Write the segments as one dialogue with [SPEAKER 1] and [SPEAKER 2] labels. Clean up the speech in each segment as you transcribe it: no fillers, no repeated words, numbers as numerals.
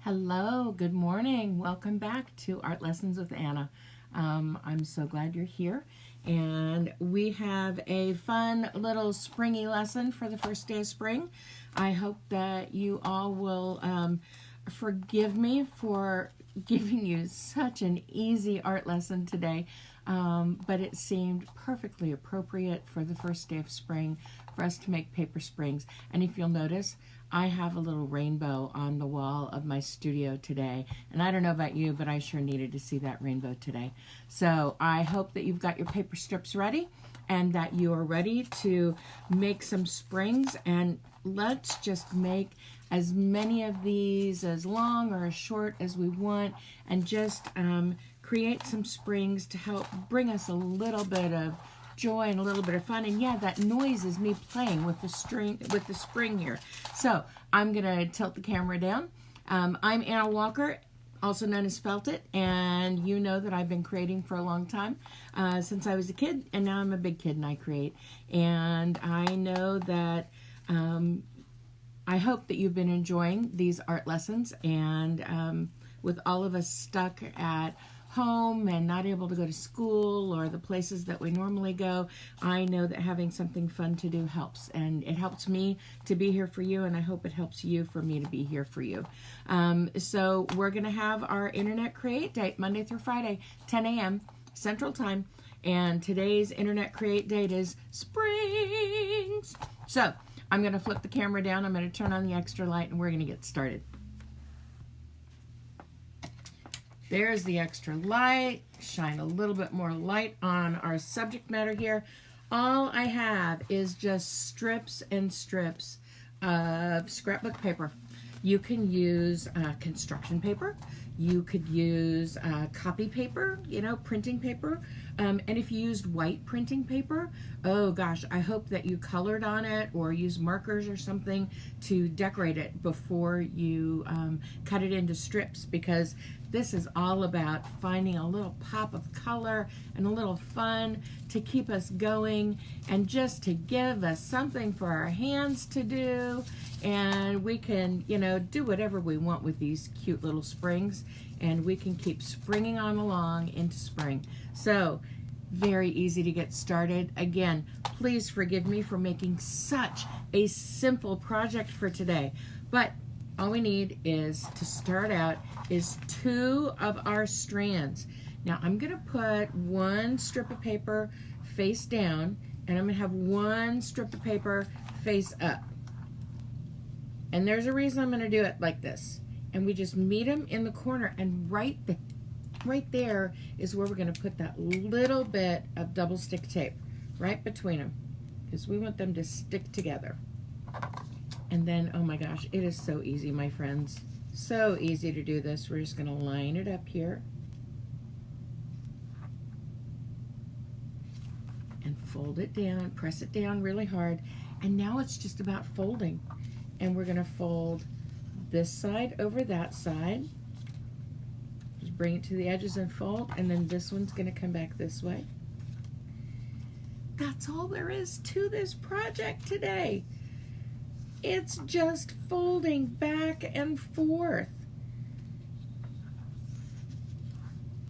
[SPEAKER 1] Hello, good morning. Welcome back to Art Lessons with Anna. I'm so glad you're here. And we have a fun little springy lesson for the first day of spring. I hope that you all will forgive me for giving you such an easy art lesson today, but it seemed perfectly appropriate for the first day of spring for us to make paper springs. And if you'll notice, I have a little rainbow on the wall of my studio today. And I don't know about you, but I sure needed to see that rainbow today. So I hope that you've got your paper strips ready and that you are ready to make some springs. And let's just make as many of these, as long or as short as we want, and just create some springs to help bring us a little bit of joy and a little bit of fun. And yeah, that noise is me playing with the spring here. So I'm gonna tilt the camera down. I'm Anna Walker, also known as FELTit, and you know that I've been creating for a long time, since I was a kid, and now I'm a big kid and I create. And I know that I hope that you've been enjoying these art lessons, and with all of us stuck at home and not able to go to school or the places that we normally go, I know that having something fun to do helps, and it helps me to be here for you, and I hope it helps you for me to be here for you. So we're gonna have our Internet Create Date Monday through Friday, 10 a.m. Central Time, and today's Internet Create Date is Springs. So I'm gonna flip the camera down, I'm gonna turn on the extra light, and we're gonna get started. There's the extra light. Shine a little bit more light on our subject matter here. All I have is just strips and strips of scrapbook paper. You can use construction paper. You could use copy paper, printing paper. And if you used white printing paper, oh gosh, I hope that you colored on it or use markers or something to decorate it before you cut it into strips, because this is all about finding a little pop of color and a little fun to keep us going, and just to give us something for our hands to do. And we can, do whatever we want with these cute little springs, and we can keep springing on along into spring. So very easy to get started. Again, please forgive me for making such a simple project for today, but all we need is to start out is 2 of our strands. Now I'm gonna put 1 strip of paper face down, and I'm gonna have 1 strip of paper face up. And there's a reason I'm gonna do it like this. And we just meet them in the corner, and right there is where we're gonna put that little bit of double stick tape right between them, because we want them to stick together. And then, oh my gosh, it is so easy, my friends. So easy to do this. We're just gonna line it up here and fold it down, press it down really hard. And now it's just about folding. And we're gonna fold this side over that side. Just bring it to the edges and fold, and then this one's gonna come back this way. That's all there is to this project today. It's just folding back and forth.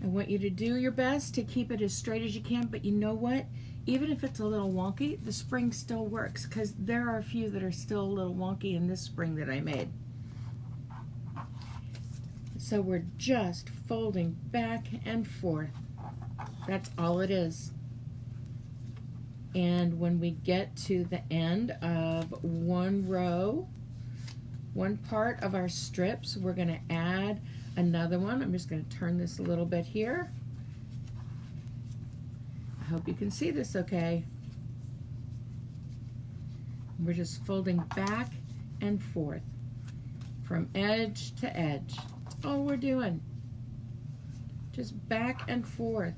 [SPEAKER 1] I want you to do your best to keep it as straight as you can, but you know what? Even if it's a little wonky, the spring still works, because there are a few that are still a little wonky in this spring that I made. So we're just folding back and forth. That's all it is. And when we get to the end of one row, one part of our strips, we're going to add another one. I'm just going to turn this a little bit here. I hope you can see this okay. We're just folding back and forth from edge to edge. That's all we're doing. Just back and forth.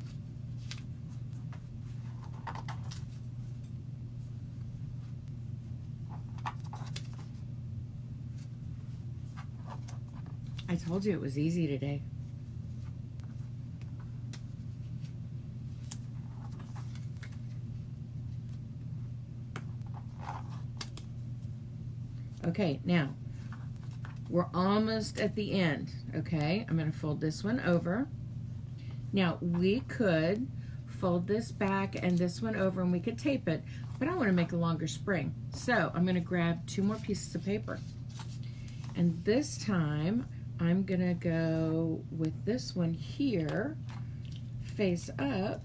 [SPEAKER 1] I told you it was easy today. Okay, now we're almost at the end, okay? I'm going to fold this one over. Now, we could fold this back and this one over and we could tape it, but I want to make a longer spring. So I'm going to grab 2 more pieces of paper. And this time, I'm going to go with this one here, face up.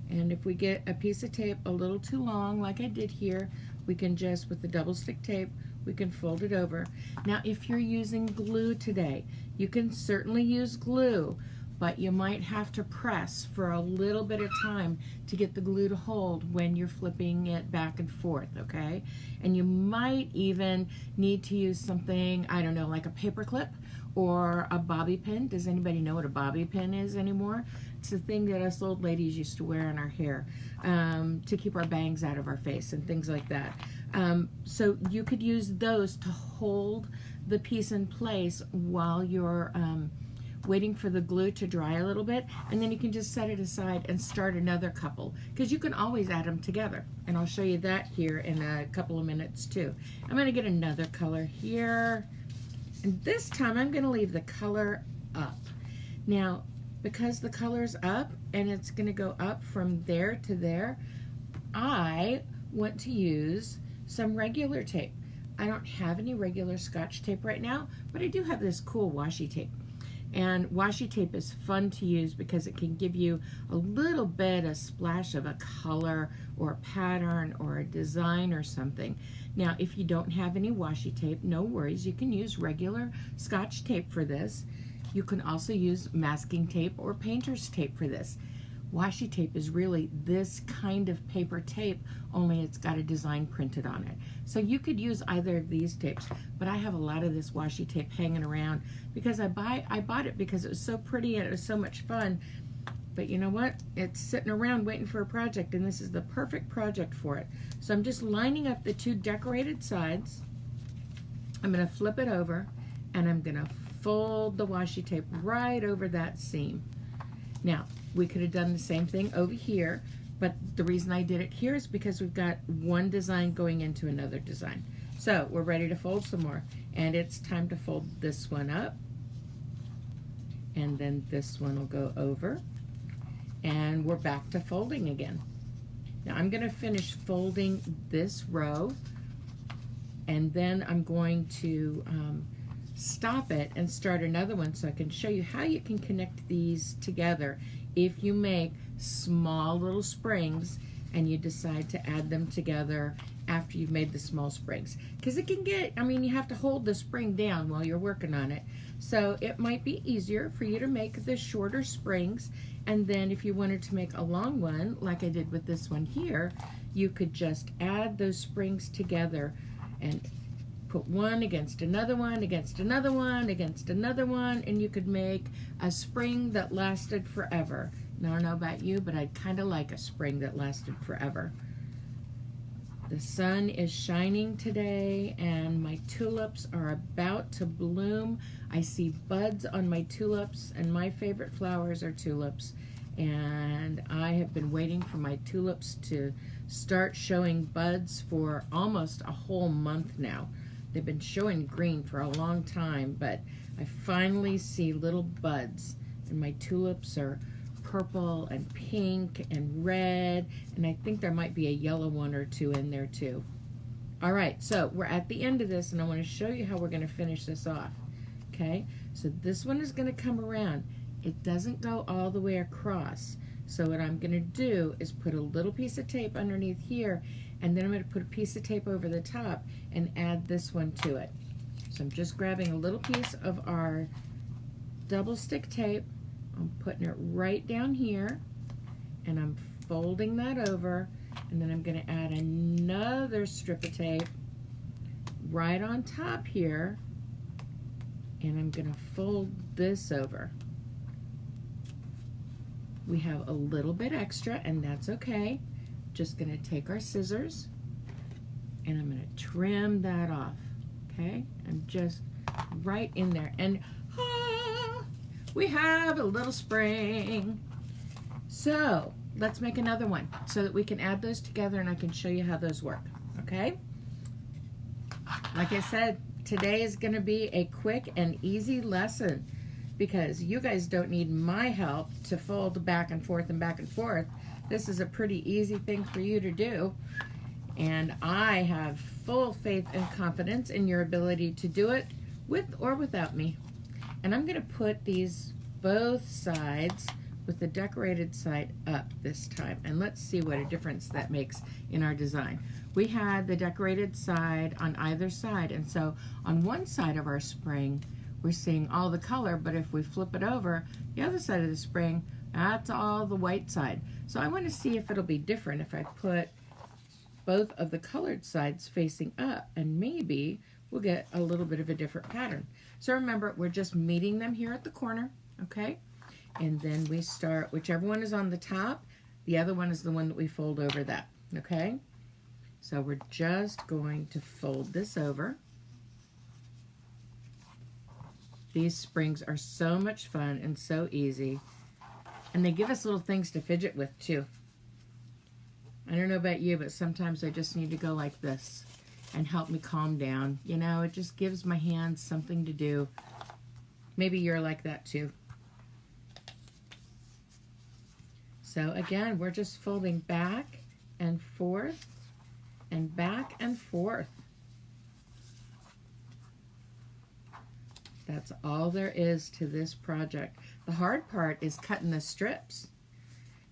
[SPEAKER 1] And if we get a piece of tape a little too long, like I did here, we can just, with the double stick tape, we can fold it over. Now, if you're using glue today, you can certainly use glue, but you might have to press for a little bit of time to get the glue to hold when you're flipping it back and forth, okay? And you might even need to use something, I don't know, like a paper clip or a bobby pin. Does anybody know what a bobby pin is anymore? It's the thing that us old ladies used to wear in our hair to keep our bangs out of our face and things like that. So you could use those to hold the piece in place while you're waiting for the glue to dry a little bit, and then you can just set it aside and start another couple, because you can always add them together, and I'll show you that here in a couple of minutes too. I'm going to get another color here, and this time I'm going to leave the color up. Now, because the color's up and it's going to go up from there to there, I want to use some regular tape. I don't have any regular Scotch tape right now, but I do have this cool washi tape. And washi tape is fun to use because it can give you a little bit, a splash of a color or a pattern or a design or something. Now, if you don't have any washi tape, no worries. You can use regular Scotch tape for this. You can also use masking tape or painter's tape for this. Washi tape is really this kind of paper tape, only it's got a design printed on it. So you could use either of these tapes, but I have a lot of this washi tape hanging around because I bought it because it was so pretty and it was so much fun. But you know what? It's sitting around waiting for a project, and this is the perfect project for it. So I'm just lining up the 2 decorated sides. I'm going to flip it over, and I'm going to fold the washi tape right over that seam. Now, we could have done the same thing over here, but the reason I did it here is because we've got one design going into another design. So we're ready to fold some more, and it's time to fold this one up, and then this one will go over, and we're back to folding again. Now I'm going to finish folding this row, and then I'm going to stop it and start another one so I can show you how you can connect these together if you make small little springs and you decide to add them together after you've made the small springs. Because it can get, I mean, you have to hold the spring down while you're working on it. So it might be easier for you to make the shorter springs, and then if you wanted to make a long one, like I did with this one here, you could just add those springs together and put one against another one, against another one, against another one, and you could make a spring that lasted forever. Now, I don't know about you, but I'd kind of like a spring that lasted forever. The sun is shining today, and my tulips are about to bloom. I see buds on my tulips, and my favorite flowers are tulips. And I have been waiting for my tulips to start showing buds for almost a whole month now. They've been showing green for a long time, but I finally see little buds, and my tulips are purple and pink and red, and I think there might be a yellow one or two in there too. All right, so we're at the end of this, and I want to show you how we're going to finish this off. Okay, so this one is going to come around. It doesn't go all the way across. So what I'm going to do is put a little piece of tape underneath here, and then I'm going to put a piece of tape over the top and add this one to it. So I'm just grabbing a little piece of our double stick tape. I'm putting it right down here, and I'm folding that over, and then I'm going to add another strip of tape right on top here, and I'm going to fold this over. We have a little bit extra, and that's okay. Just going to take our scissors, and I'm going to trim that off, okay? I'm just right in there, and we have a little spring. So let's make another one so that we can add those together, and I can show you how those work, okay? Like I said, today is going to be a quick and easy lesson because you guys don't need my help to fold back and forth and back and forth. This is a pretty easy thing for you to do. And I have full faith and confidence in your ability to do it with or without me. And I'm going to put these both sides with the decorated side up this time. And let's see what a difference that makes in our design. We had the decorated side on either side. And so on one side of our spring, we're seeing all the color. But if we flip it over, the other side of the spring, that's all the white side. So I want to see if it'll be different if I put both of the colored sides facing up, and maybe we'll get a little bit of a different pattern. So remember, we're just meeting them here at the corner, okay? And then we start, whichever one is on the top, the other one is the one that we fold over that, okay? So we're just going to fold this over. These springs are so much fun and so easy, and they give us little things to fidget with too. I don't know about you, but sometimes I just need to go like this and help me calm down. You know, it just gives my hands something to do. Maybe you're like that too. So again, we're just folding back and forth and back and forth. That's all there is to this project. The hard part is cutting the strips.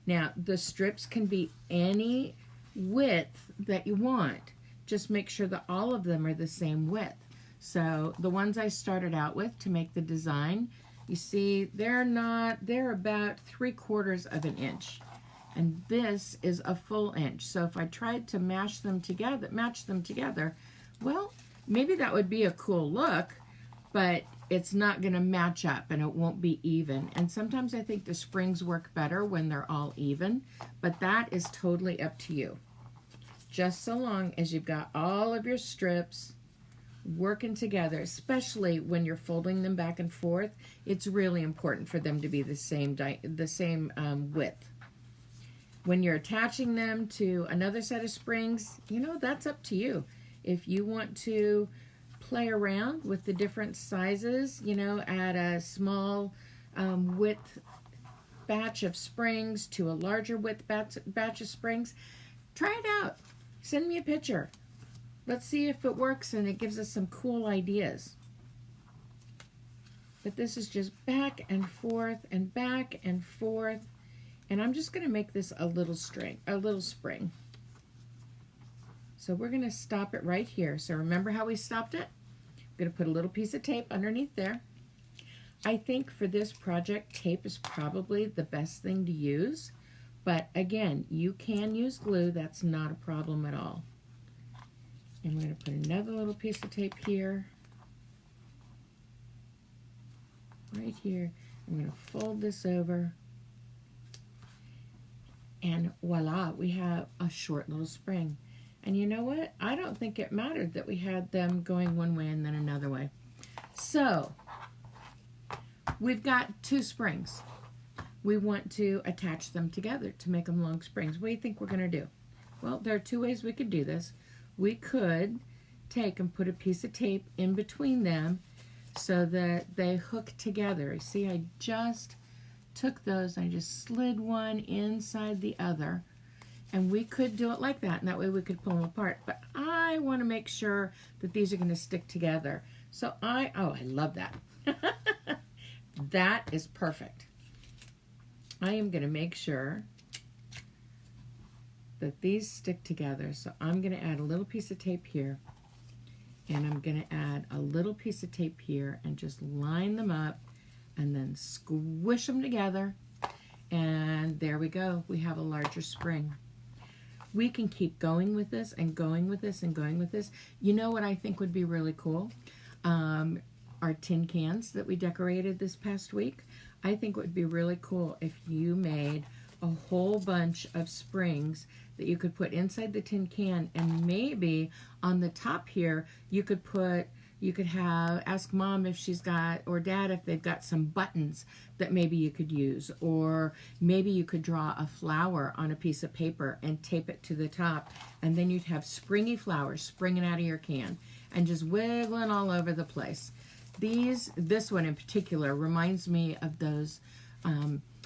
[SPEAKER 1] Now, the strips can be any width that you want. Just make sure that all of them are the same width. So the ones I started out with to make the design, you see, they're about 3/4 of an inch. And this is a full inch. So if I tried to match them together, well, maybe that would be a cool look, but it's not going to match up and it won't be even. And sometimes I think the springs work better when they're all even, but that is totally up to you. Just so long as you've got all of your strips working together, especially when you're folding them back and forth, it's really important for them to be the same width. When you're attaching them to another set of springs, you know, that's up to you. If you want to play around with the different sizes, you know, add a small width batch of springs to a larger width batch of springs, try it out. Send me a picture. Let's see if it works and it gives us some cool ideas. But this is just back and forth and back and forth. And I'm just going to make this a little spring. So we're going to stop it right here. So remember how we stopped it? I'm going to put a little piece of tape underneath there. I think for this project, tape is probably the best thing to use. But again, you can use glue. That's not a problem at all. And we're going to put another little piece of tape here. Right here. I'm going to fold this over. And voila, we have a short little spring. And you know what? I don't think it mattered that we had them going one way and then another way. So, we've got 2 springs. We want to attach them together to make them long springs. What do you think we're going to do? Well, there are 2 ways we could do this. We could take and put a piece of tape in between them so that they hook together. You see, I just took those, I just slid one inside the other. And we could do it like that, and that way we could pull them apart. But I want to make sure that these are going to stick together. So I love that. That is perfect. I am going to make sure that these stick together. So I'm going to add a little piece of tape here, and I'm going to add a little piece of tape here, and just line them up, and then squish them together. And there we go. We have a larger spring. We can keep going with this and going with this and going with this. You know what I think would be really cool? Our tin cans that we decorated this past week. I think it would be really cool if you made a whole bunch of springs that you could put inside the tin can, and maybe on the top here you could ask Mom if she's got, or Dad if they've got some buttons that maybe you could use, or maybe you could draw a flower on a piece of paper and tape it to the top, and then you'd have springy flowers springing out of your can. and just wiggling all over the place. This one in particular reminds me of those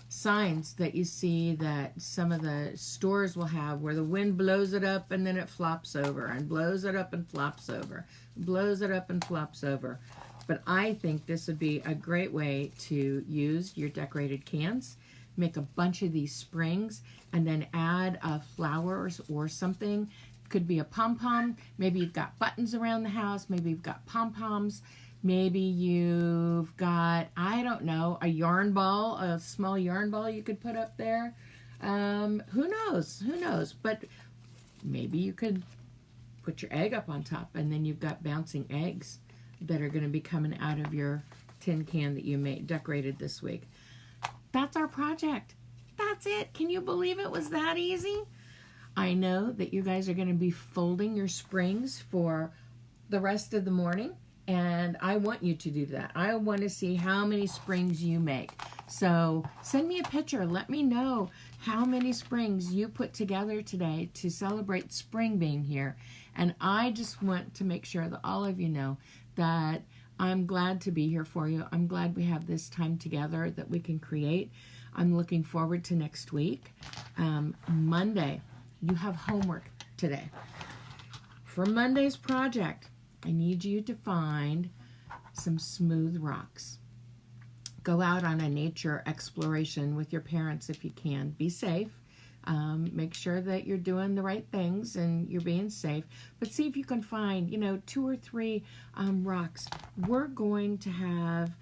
[SPEAKER 1] signs that you see that some of the stores will have, where the wind blows it up and then it flops over, and blows it up and flops over, blows it up and flops over. But I think this would be a great way to use your decorated cans, make a bunch of these springs, and then add flowers or something. Could be a pom-pom. Maybe you've got buttons around the house. Maybe you've got pom-poms. Maybe you've got, I don't know, a yarn ball, a small yarn ball you could put up there. Who knows? Who knows? But maybe you could put your egg up on top, and then you've got bouncing eggs that are going to be coming out of your tin can that you decorated this week. That's our project. That's it. Can you believe it was that easy? I know that you guys are going to be folding your springs for the rest of the morning, and I want you to do that. I want to see how many springs you make. So send me a picture. Let me know how many springs you put together today to celebrate spring being here. And I just want to make sure that all of you know that I'm glad to be here for you. I'm glad we have this time together that we can create. I'm looking forward to next week. Monday, you have homework today. For Monday's project, I need you to find some smooth rocks. Go out on a nature exploration with your parents if you can. Be safe. Make sure that you're doing the right things and you're being safe. But see if you can find, 2 or 3 rocks. We're going to have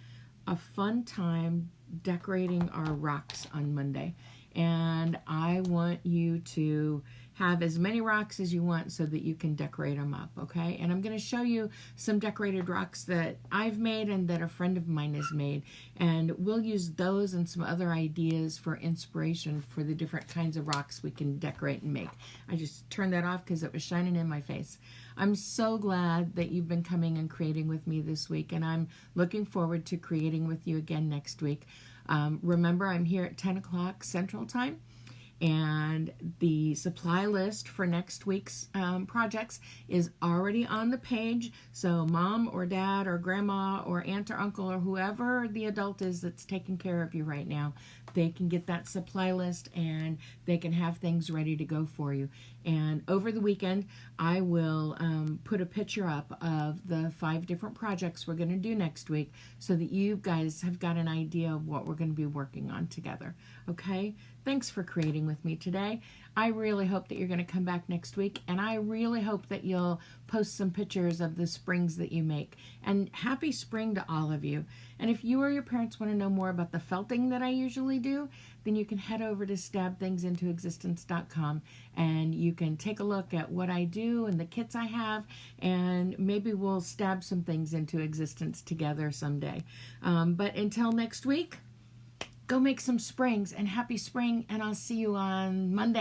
[SPEAKER 1] a fun time decorating our rocks on Monday. And I want you to have as many rocks as you want so that you can decorate them up, okay? And I'm going to show you some decorated rocks that I've made and that a friend of mine has made. And we'll use those and some other ideas for inspiration for the different kinds of rocks we can decorate and make. I just turned that off because it was shining in my face. I'm so glad that you've been coming and creating with me this week, and I'm looking forward to creating with you again next week. Remember, I'm here at 10 o'clock Central Time. And the supply list for next week's projects is already on the page. So mom or dad or grandma or aunt or uncle or whoever the adult is that's taking care of you right now, they can get that supply list and they can have things ready to go for you. And over the weekend, I will put a picture up of the 5 different projects we're going to do next week so that you guys have got an idea of what we're going to be working on together. Okay? Thanks for creating with me today. I really hope that you're going to come back next week, and I really hope that you'll post some pictures of the springs that you make. And happy spring to all of you. And if you or your parents want to know more about the felting that I usually do, then you can head over to stabthingsintoexistence.com and you can take a look at what I do and the kits I have, and maybe we'll stab some things into existence together someday. But until next week, go make some springs, and happy spring, and I'll see you on Monday.